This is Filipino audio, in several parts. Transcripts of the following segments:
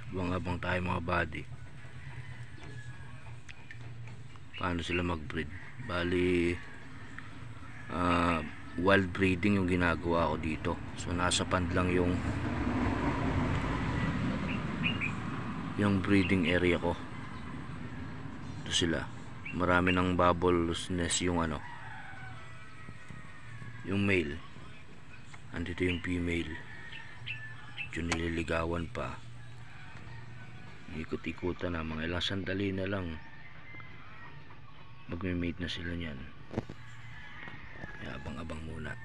Abang-abang tayo mga buddy. Paano sila mag-breed? Bali, wild breeding yung ginagawa ko dito. So nasa pond lang yung breeding area ko. Ito sila. Marami ng bubbles nest yung yung male. Andito yung female. Medyo nililigawan pa. Ikot-ikutan na, mga ilang sandali na lang magme-mate na sila niyan. Abang-abang muna.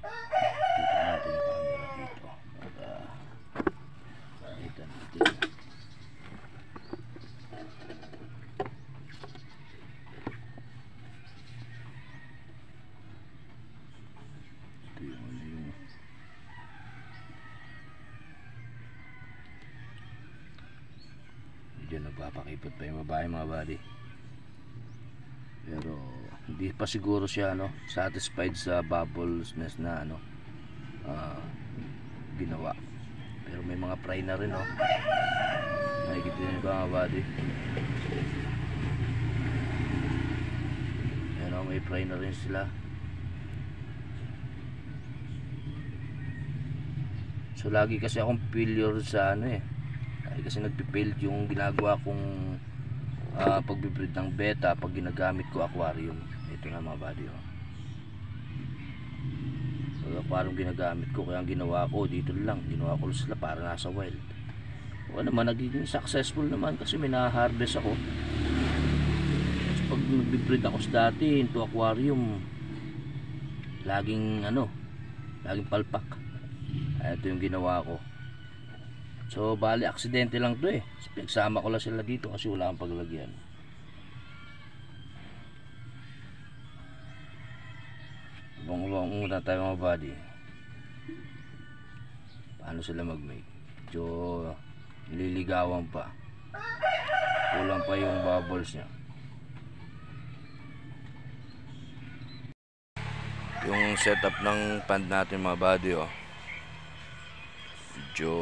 Dito natin yung camera dito para makita natin. Ito yung medyo nagpapakipot pa yung babae mga buddy, pero hindi pa siguro siya satisfied sa bubbles nest na ginawa. Pero may mga fry na rin nakikita niyo ba mga buddy? Ayan may fry na rin sila. So lagi kasi akong failure sa kasi nagpipail yung ginagawa kong pagbibreed ng beta pag ginagamit ko aquarium. Ito nga mga buddy so aquarium ginagamit ko, kaya ang ginawa ko dito lang, ginawa ko sila para nasa wild. Naman nagiging successful naman kasi may na-harvest ako. So pag nagbibreed ako dati into aquarium, laging palpak. Ito yung ginawa ko. So bali aksidente lang to Nagsama ko lang sila dito kasi wala akong paglagyan. Bang muna tayo mga buddy. Paano sila mag-mate? Medyo nililigawan pa. Kulang pa yung bubbles niya. Yung setup ng pond natin mga buddy medyo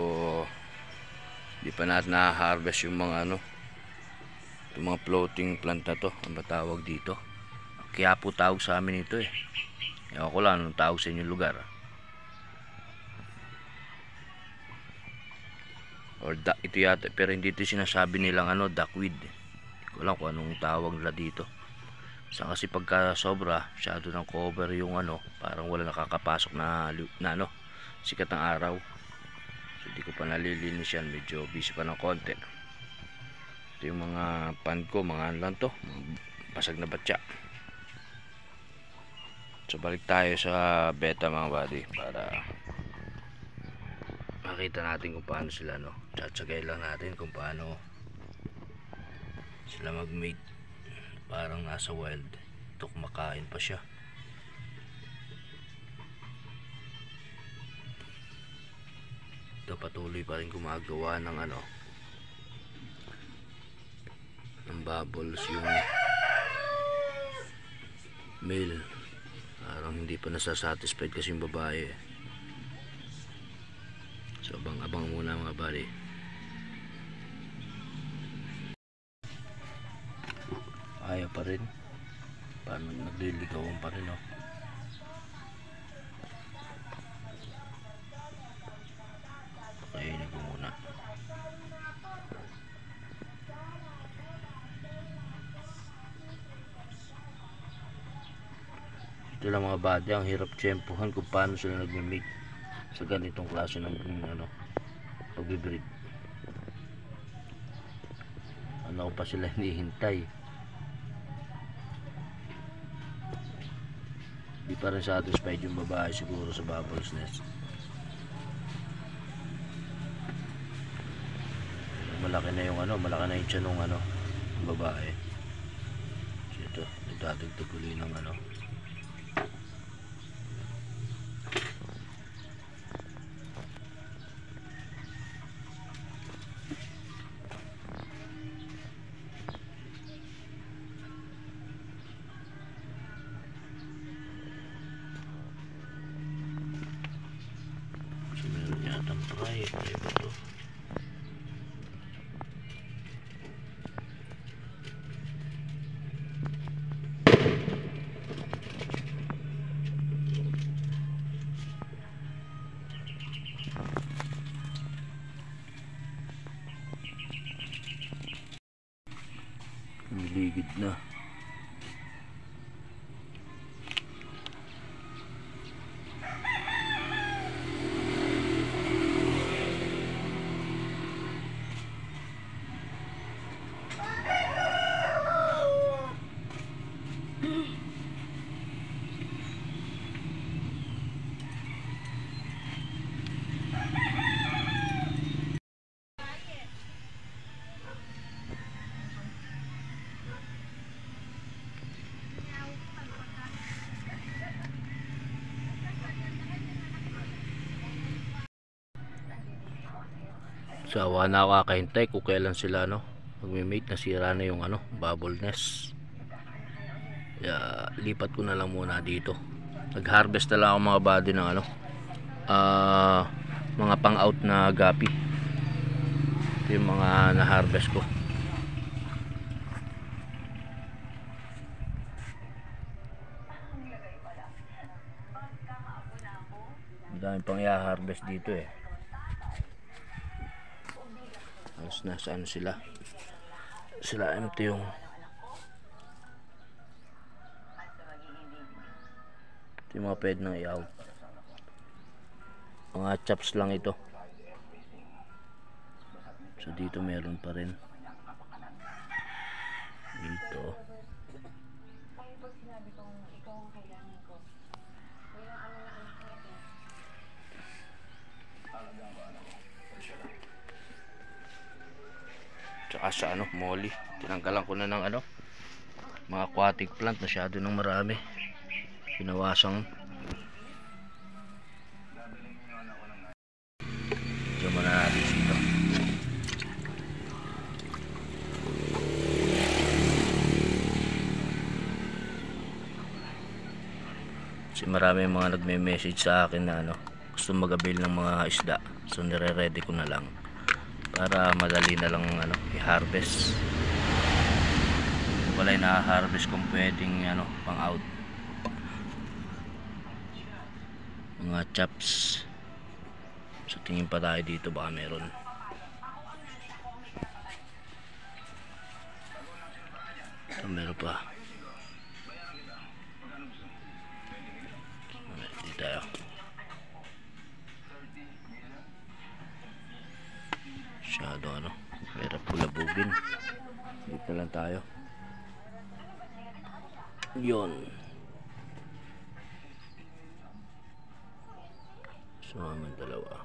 hindi pa natin na-harvest yung mga yung mga floating plant na to. Ang batawag dito, kaya po tawag sa amin ito ewan ko lang anong tawag sa inyong lugar or ito yata, pero hindi ito sinasabi nilang duckweed. Hindi ko alam kung anong tawag nila dito. Kasi pagka sobra masyado ng cover yung parang wala nakakapasok na sikat ng araw. So hindi ko pa nalilinis yan, medyo busy pa ng konti. Ito yung mga pan ko, mga lang to, basag na batya. So balik tayo sa beta mga buddy para makita natin kung paano sila tsatsagay lang natin kung paano sila mag-mate. Parang nasa wild. Ito kumakain pa siya. Ito patuloy pa rin gumagawa ng ng bubbles yung male. Parang hindi pa nasasatisfied kasi yung babae. So abang-abang muna mga buddy. Ayaw pa rin. Parang nagliligawan pa rin Pakainin ko muna. Ito lang mga buddy, ang hirap tsempuhan kung paano sila nagme-mate sa ganitong klase ng pagbibreed. Ko pa sila hinihintay. Di pa rin satisfied yung babae siguro sa bubbles nest. Malaki na yung malaki na yung tiyan ng babae. So ito, nagdadagdag uli ng so meron yatang Ay, ano ba to? Niligid na. Sawa na ako kakahintay kung kailan sila magme-mate. Nasira na yung bubble nest. Kaya lipat ko na lang muna dito. Nag-harvest na lang ako mga body ng mga pang-out na gapi. Ito yung mga na-harvest ko. Ang dami pang i-harvest dito eh. Halos nasa sila empty yung ito yung mga pwede nang i-out. Mga chops lang ito. So dito meron pa rin dito. Tsaka sa molly, tinanggalan ko na ng mga aquatic plant, masyado nang marami. Pinawasan. Diyan muna natin dito. Kasi marami mga nagme-message sa akin na gusto mag-avail ng mga isda. So nire-ready ko na lang para madali na lang i-harvest. Wala yung na-harvest kung pwedeng pang out. Mga chops. So tingin pa tayo dito, baka meron. Ito meron pa. Dito tayo. Masyado hirap pulabugin. Dito lang tayo. Yun. Sumama dalawa.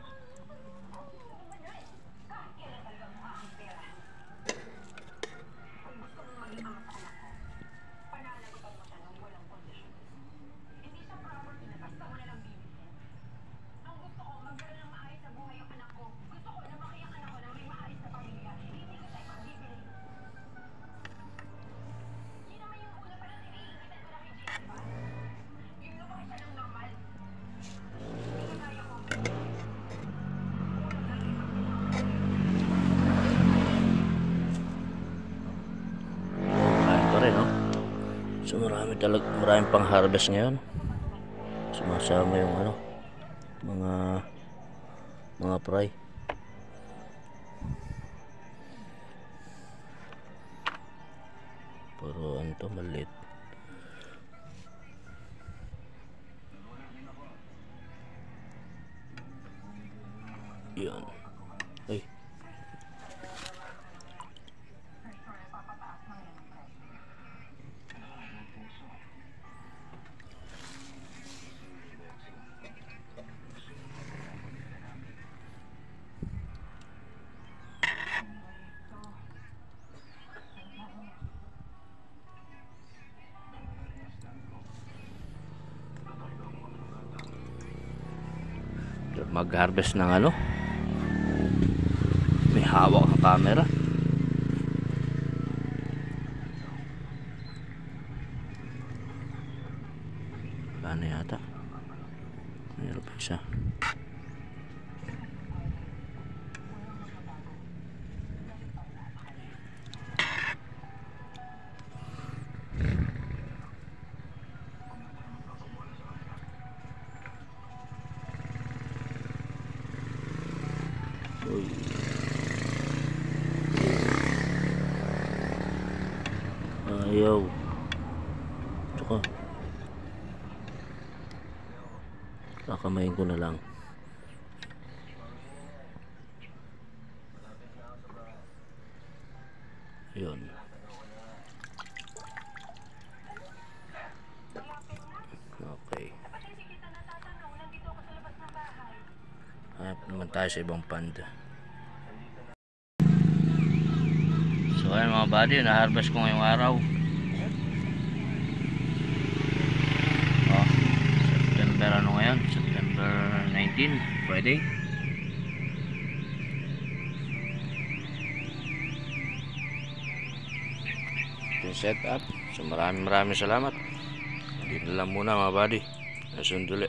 So maraming pang harvest ngayon. Sumasama yung mga fry. Pero to maliit. Yan. Ay. Mag-harvest ng may hawak ang camera. Paano yata? Meron pa isa. Uy. Ayaw. Tsaka kakamayin ko na lang. Yun. Okay. Hanap naman tayo sa ibang pond. So ayan mga buddy, na-harvest ko ngayong araw. September ano ngayon? September 19, Friday. Ito yung setup. So maraming salamat. Hindi na lang muna mga buddy. Nasunduli.